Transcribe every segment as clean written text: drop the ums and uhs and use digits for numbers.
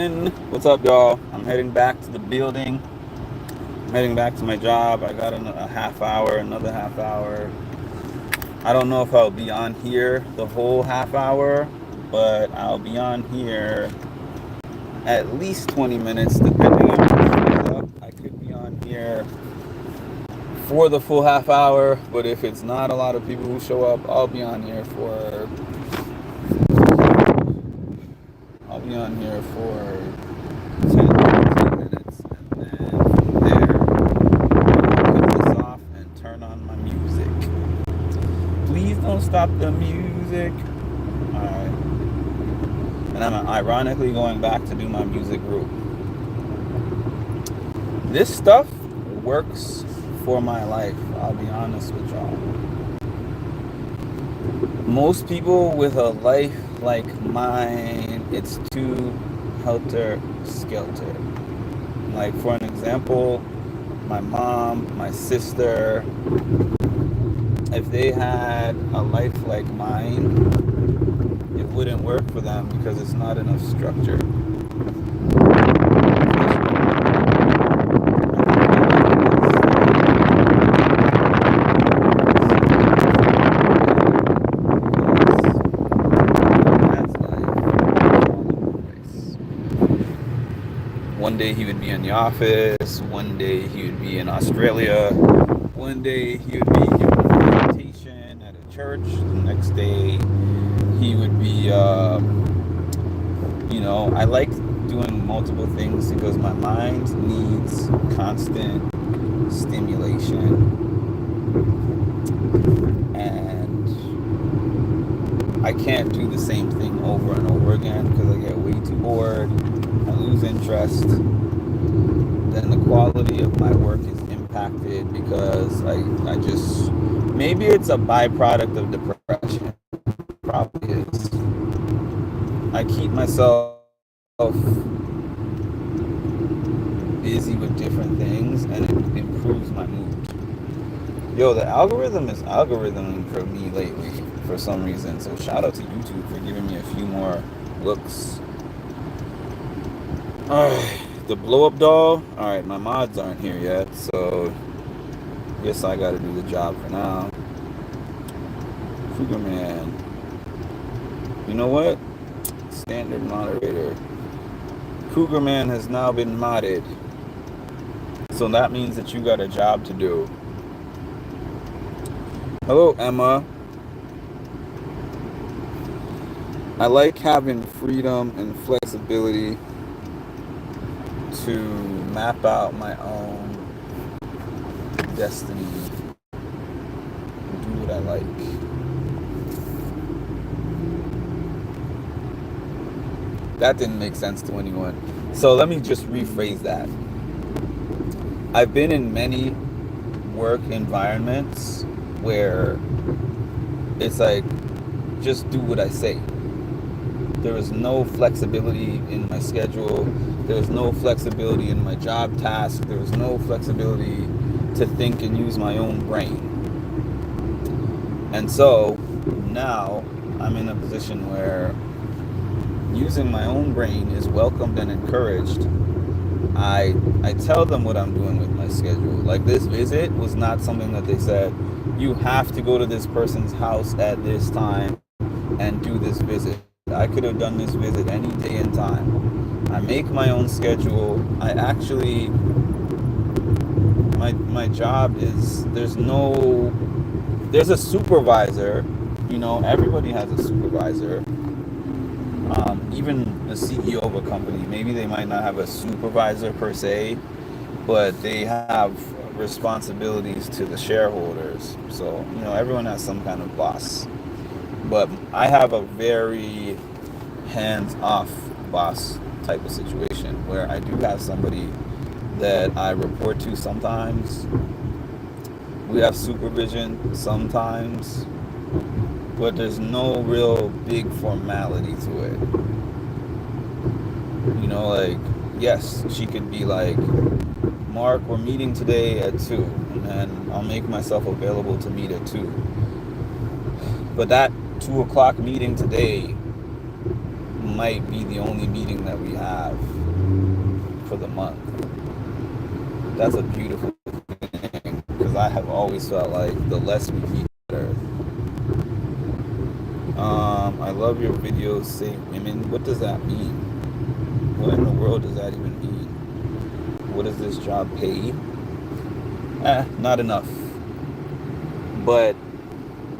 morning. What's up, y'all? I'm heading back to the building. I'm heading back to my job. I got a half hour, another half hour. I don't know if I'll be on here the whole half hour, but I'll be on here at least 20 minutes, depending on who shows up. I could be on here for the full half hour, but if it's not a lot of people who show up, I'll be on here for 10 15 minutes, and then from there I'll cut this off and turn on my music. Please don't stop the music. Alright. And I'm ironically going back to do my music group. This stuff works for my life, I'll be honest with y'all. Most people with a life like mine, it's too helter skelter. Like, for an example, my mom, my sister, if they had a life like mine, it wouldn't work for them because it's not enough structure. One day he would be in the office, one day he would be in Australia, one day he would be giving a presentation at a church, the next day he would be, I like doing multiple things because my mind needs constant stimulation. And I can't do the same thing over and over again because I get way too bored. I lose interest. Then the quality of my work is impacted because I just, maybe it's a byproduct of depression. Probably is. I keep myself busy with different things and it improves my mood. Yo, the algorithm is algorithming for me lately for some reason. So shout out to YouTube for giving me a few more looks. Alright, the blow up doll. Alright, my mods aren't here yet, so guess I gotta do the job for now. Cougar Man. You know what? Standard moderator. Cougar Man has now been modded. So that means that you got a job to do. Hello, Emma. I like having freedom and flexibility to map out my own destiny and do what I like. That didn't make sense to anyone. So let me just rephrase that. I've been in many work environments where it's like, just do what I say. There is no flexibility in my schedule. There is no flexibility in my job task. There is no flexibility to think and use my own brain. And so now I'm in a position where using my own brain is welcomed and encouraged. I tell them what I'm doing with my schedule. Like, this visit was not something that they said, you have to go to this person's house at this time and do this visit. I could have done this visit any day and time. I make my own schedule. I actually, my job is, there's a supervisor. Everybody has a supervisor. Even the CEO of a company, maybe they might not have a supervisor per se, but they have responsibilities to the shareholders. So, everyone has some kind of boss. But I have a very hands-off boss type of situation where I do have somebody that I report to sometimes. We have supervision sometimes, but there's no real big formality to it. Like, yes, she could be like, Mark, we're meeting today at 2, and then I'll make myself available to meet at 2. But that 2 o'clock meeting today might be the only meeting that we have. for the month. That's a beautiful thing, because I have always felt like the less we eat, the better. I love your videos, save women. What does that mean? What in the world does that even mean? What does this job pay? Not enough. But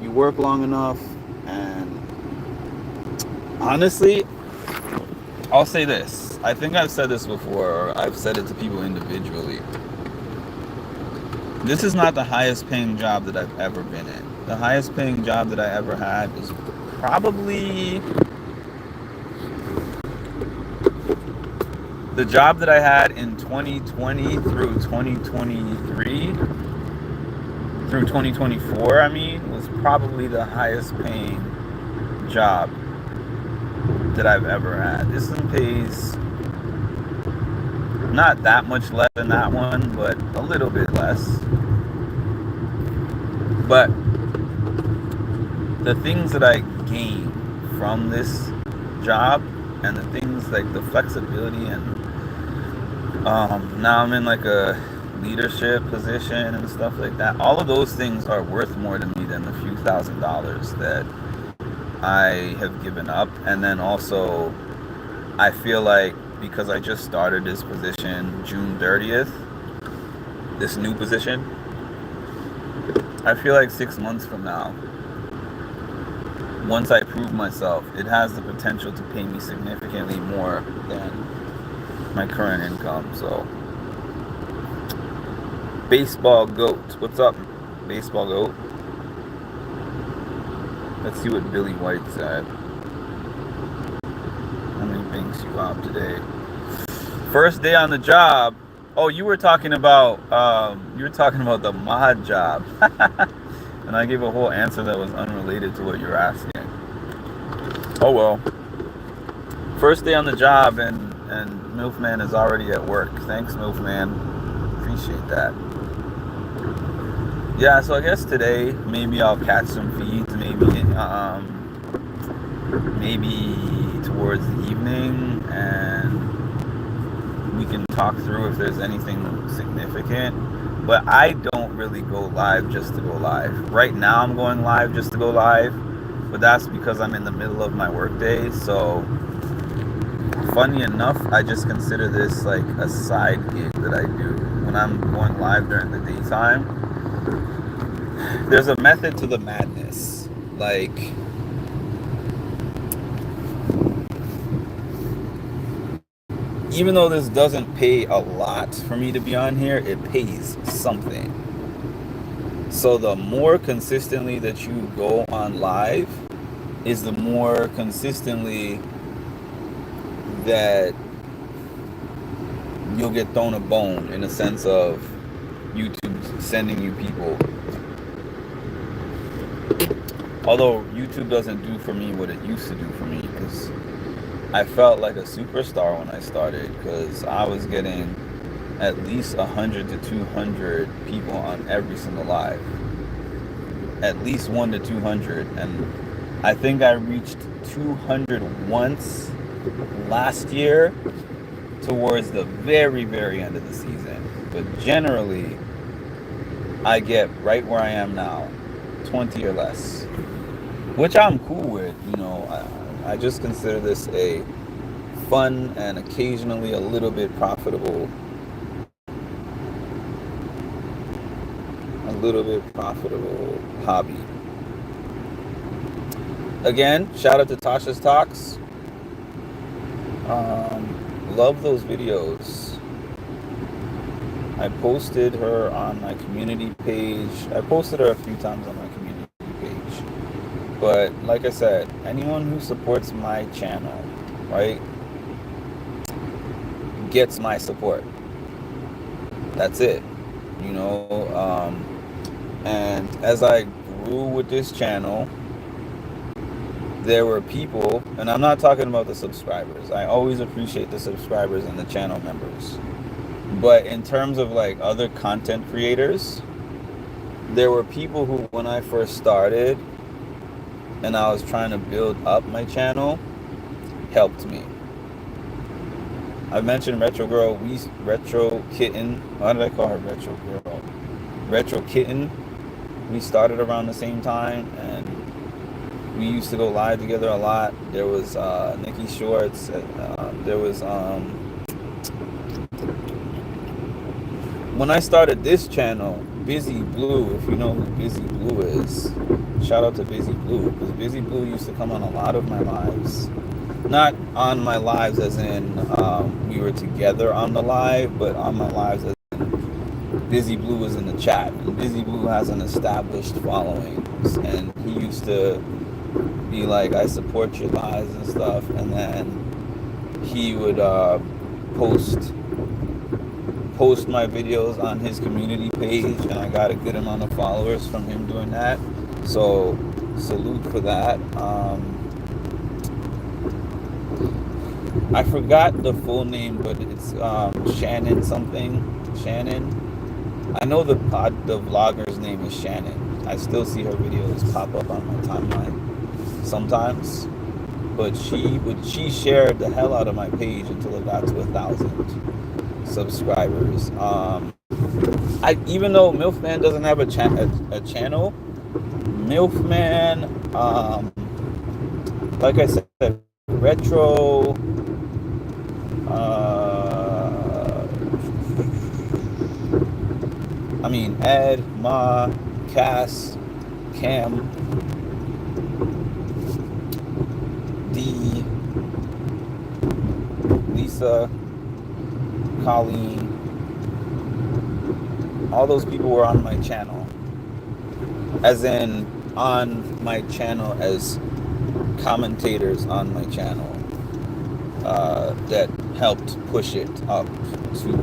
you work long enough, and honestly, I'll say this. I think I've said this before, or I've said it to people individually. This is not the highest paying job that I've ever been in. The highest paying job that I ever had is probably the job that I had in 2020 through 2023, through 2024, I mean, was probably the highest paying job that I've ever had. This one pays not that much less than that one, but a little bit less. But the things that I gain from this job, and the things like the flexibility, and now I'm in like a leadership position and stuff like that, all of those things are worth more to me than the few $1,000s that I have given up. And then also, I feel like because I just started this position June 30th, this new position, I feel like 6 months from now, once I prove myself, it has the potential to pay me significantly more than my current income. So, Baseball Goat, what's up, Baseball Goat? Let's see what Billy White said. How many binks you out today? First day on the job. Oh, you were talking about the mod job, and I gave a whole answer that was unrelated to what you're asking. Oh well. First day on the job, and Milfman is already at work. Thanks, Milfman. Appreciate that. Yeah, so I guess today maybe I'll catch some feeds. Maybe towards the evening, and we can talk through if there's anything significant. But I don't really go live just to go live. Right now I'm going live just to go live, but that's because I'm in the middle of my workday. So funny enough, I just consider this like a side gig that I do when I'm going live during the daytime. There's a method to the madness. Like, even though this doesn't pay a lot for me to be on here, it pays something. So the more consistently that you go on live is the more consistently that you'll get thrown a bone, in a sense of YouTube sending you people. Although YouTube doesn't do for me what it used to do for me, because I felt like a superstar when I started, because I was getting at least 100 to 200 people on every single live. At least 1 to 200. And I think I reached 200 once last year towards the very, very end of the season. But generally, I get right where I am now, 20 or less, which I'm cool with. I just consider this a fun and occasionally a little bit profitable hobby. Again, shout out to Tasha's Talks. Love those videos. I posted her on my community page. I posted her a few times on my community page. But like I said, anyone who supports my channel, right, gets my support. That's it. And as I grew with this channel, there were people, and I'm not talking about the subscribers. I always appreciate the subscribers and the channel members. But in terms of like other content creators, there were people who, when I first started and I was trying to build up my channel, helped me. I mentioned Retro Girl. Retro Kitten. Why did I call her Retro Girl? Retro Kitten. We started around the same time, and we used to go live together a lot. There was Nikki Shorts. There was when I started this channel, Busy Blue. If you know who Busy Blue is, shout out to Busy Blue, because Busy Blue used to come on a lot of my lives. Not on my lives as in we were together on the live, but on my lives as in Busy Blue was in the chat. And Busy Blue has an established following, and he used to be like, I support your lives and stuff, and then he would post my videos on his community page, and I got a good amount of followers from him doing that. So salute for that. I forgot the full name, but it's Shannon something. Shannon. I know the vlogger's name is Shannon. I still see her videos pop up on my timeline sometimes. But she shared the hell out of my page until it got to 1,000 subscribers. Even though Milfman doesn't have a channel, Milfman, like I said, Retro. Ed, Ma, Cass, Cam, D, Lisa, Colleen, all those people were on my channel. As in, on my channel as commentators on my channel. That helped push it up to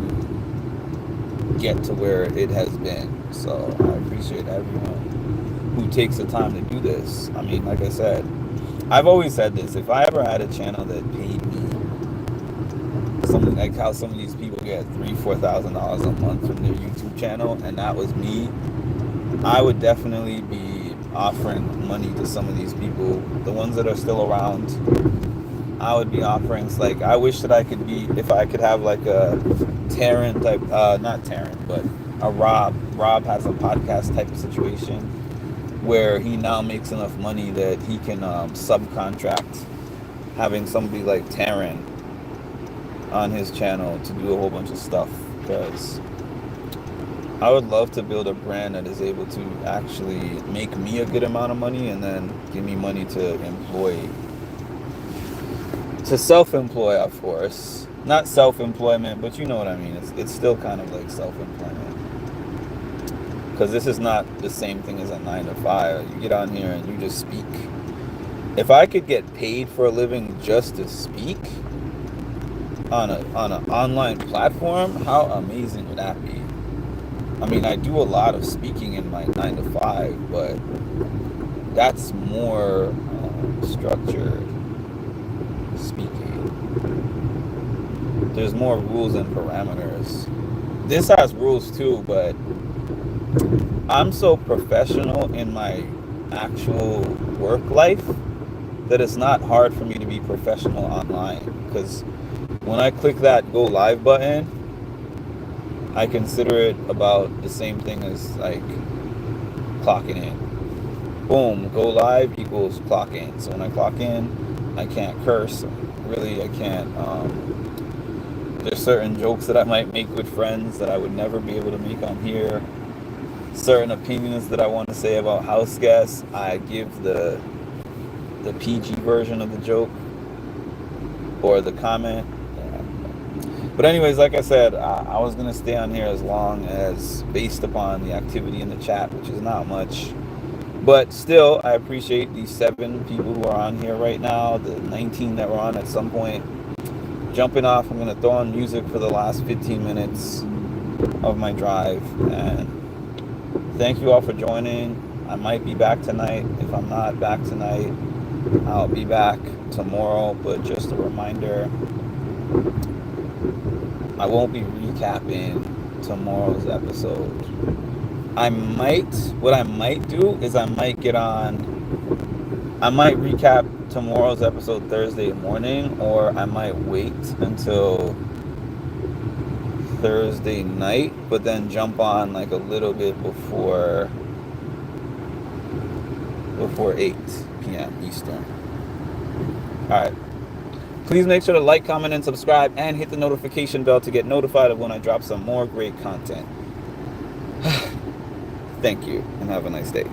get to where it has been. So I appreciate everyone who takes the time to do this. Like I said, I've always said this: if I ever had a channel that paid me something like how some of these people get $3,000-$4,000 a month from their YouTube channel, and that was me, I would definitely be offering money to some of these people, the ones that are still around. I would be offering, like, I wish that I could be, if I could have like a Taryn type, not Taryn, but a Rob. Rob has a podcast type of situation where he now makes enough money that he can subcontract having somebody like Taryn on his channel to do a whole bunch of stuff, because I would love to build a brand that is able to actually make me a good amount of money and then give me money to employ. To self-employ, of course. Not self-employment, but you know what I mean. It's still kind of like self-employment. Because this is not the same thing as a 9-to-5. You get on here and you just speak. If I could get paid for a living just to speak on an online platform, how amazing would that be? I do a lot of speaking in my 9-to-5, but that's more structured speaking. There's more rules and parameters. This has rules too, but I'm so professional in my actual work life that it's not hard for me to be professional online, because when I click that go live button, I consider it about the same thing as like clocking in. Boom, go live equals clock in. So when I clock in, I can't curse. Really, I can't. There's certain jokes that I might make with friends that I would never be able to make on here. Certain opinions that I want to say about house guests, I give the PG version of the joke or the comment. But anyways, like I said, I was going to stay on here as long as based upon the activity in the chat, which is not much. But still, I appreciate these 7 people who are on here right now, the 19 that were on at some point. Jumping off, I'm going to throw on music for the last 15 minutes of my drive. And thank you all for joining. I might be back tonight. If I'm not back tonight, I'll be back tomorrow. But just a reminder, I won't be recapping tomorrow's episode. What I might do is I might recap tomorrow's episode Thursday morning, or I might wait until Thursday night, but then jump on like a little bit before 8 p.m. Eastern. All right. Please make sure to like, comment, and subscribe, and hit the notification bell to get notified of when I drop some more great content. Thank you, and have a nice day.